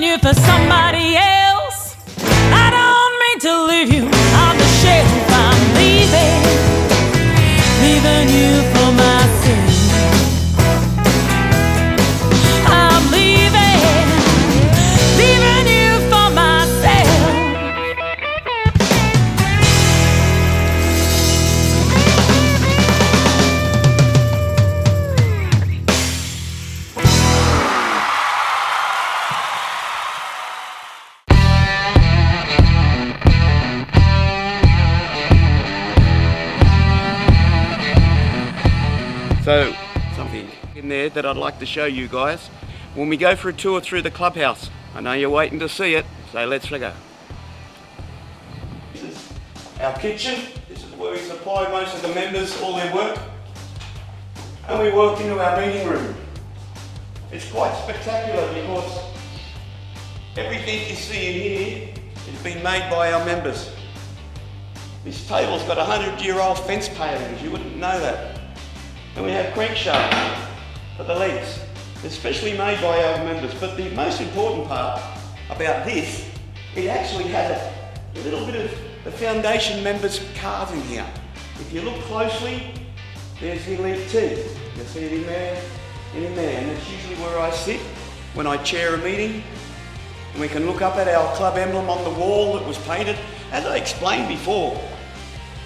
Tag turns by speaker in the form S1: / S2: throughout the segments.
S1: you for somebody else. I don't mean to leave you on the shelf. I'm leaving you for myself. I'm leaving you for myself.
S2: So, something in there that I'd like to show you guys when we go for a tour through the clubhouse. I know you're waiting to see it, so let's go. This is our kitchen. This is where we supply most of the members all their work. And we walk into our meeting room. It's quite spectacular because everything you see in here has been made by our members. This table's got 100-year-old fence palings, you wouldn't know that. And we have crankshafts for the legs, especially made by our members. But the most important part about this, it actually has a little bit of the foundation members' cars in here. If you look closely, there's the elite T. You'll see it in there and in there. And that's usually where I sit when I chair a meeting. And we can look up at our club emblem on the wall that was painted. As I explained before,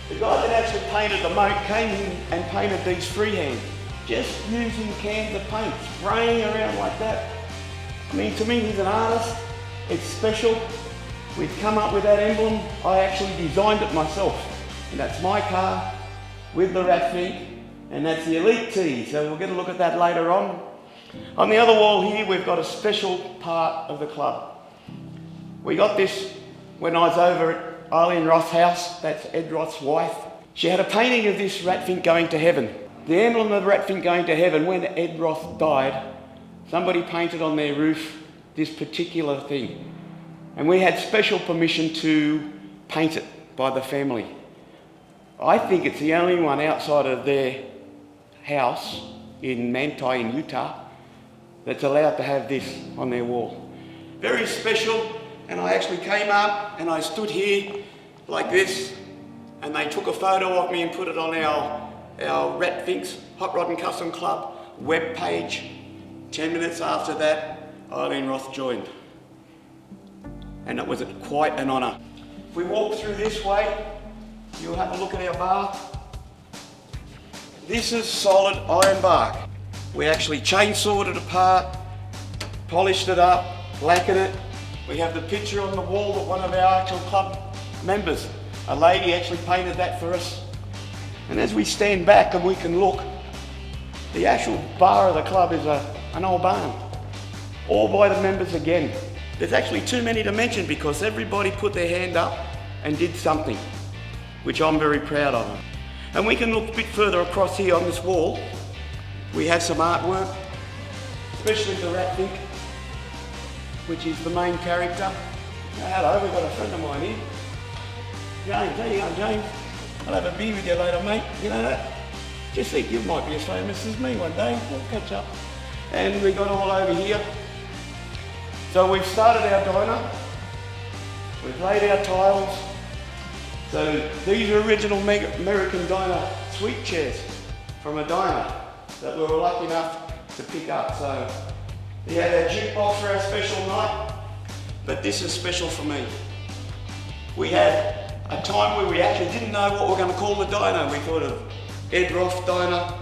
S2: the guy that actually painted the moat came in and painted these freehand, just using cans of paint, spraying around like that. I mean, to me, he's an artist. It's special. We've come up with that emblem. I actually designed it myself. And that's my car with the rat fink, and that's the Elite T. So we'll get a look at that later on. On the other wall here, we've got a special part of the club. We got this when I was over at Eileen Roth's house. That's Ed Roth's wife. She had a painting of this rat fink going to heaven. The emblem of the rat fink going to heaven, when Ed Roth died, somebody painted on their roof this particular thing. And we had special permission to paint it by the family. I think it's the only one outside of their house in Manti in Utah that's allowed to have this on their wall. Very special. And I actually came up and I stood here like this, and they took a photo of me and put it on our Rat Finks Hot Rod and Custom Club web page. 10 minutes after that, Eileen Roth joined. And it was quite an honour. If we walk through this way, you'll have a look at our bar. This is solid iron bark. We actually chainsawed it apart, polished it up, lacquered it. We have the picture on the wall that one of our actual club members, a lady, actually painted that for us. And as we stand back and we can look, the actual bar of the club is an old barn, all by the members again. There's actually too many to mention because everybody put their hand up and did something, which I'm very proud of. And we can look a bit further across here on this wall. We have some artwork, especially the rat fink, which is the main character. Hello, we've got a friend of mine here. James, how you going, James? I'll have a beer with you later, mate. You know that? Just think you might be as famous as me one day. We'll catch up. And we got all over here. So we've started our diner. We've laid our tiles. So these are original American diner suite chairs from a diner that we were lucky enough to pick up. So we had our jukebox for our special night, but this is special for me. We had a time where we actually didn't know what we're going to call the diner. We thought of Ed Roth Diner,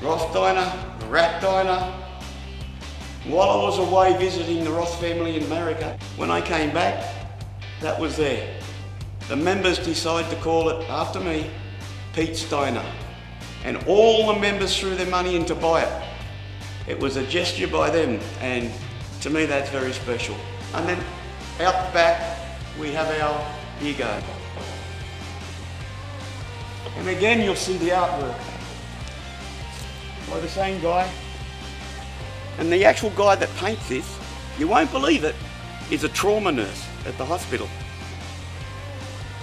S2: Roth Diner, Rat Diner. While I was away visiting the Roth family in America, when I came back, that was there. The members decided to call it, after me, Pete's Diner. And all the members threw their money in to buy it. It was a gesture by them, and to me that's very special. And then out the back, we have our ego. And again, you'll see the artwork by the same guy. And the actual guy that paints this, you won't believe it, is a trauma nurse at the hospital.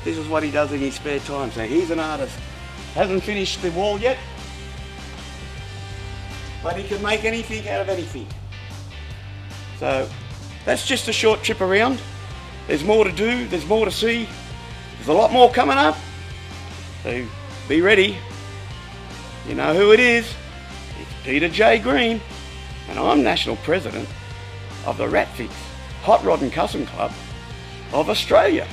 S2: This is what he does in his spare time. So he's an artist. Hasn't finished the wall yet, but he can make anything out of anything. So That's just a short trip around. There's more to do, there's more to see. There's a lot more coming up. So be ready. You know who it is. It's Peter J. Green, and I'm National President of the Ratfix Hot Rod and Custom Club of Australia.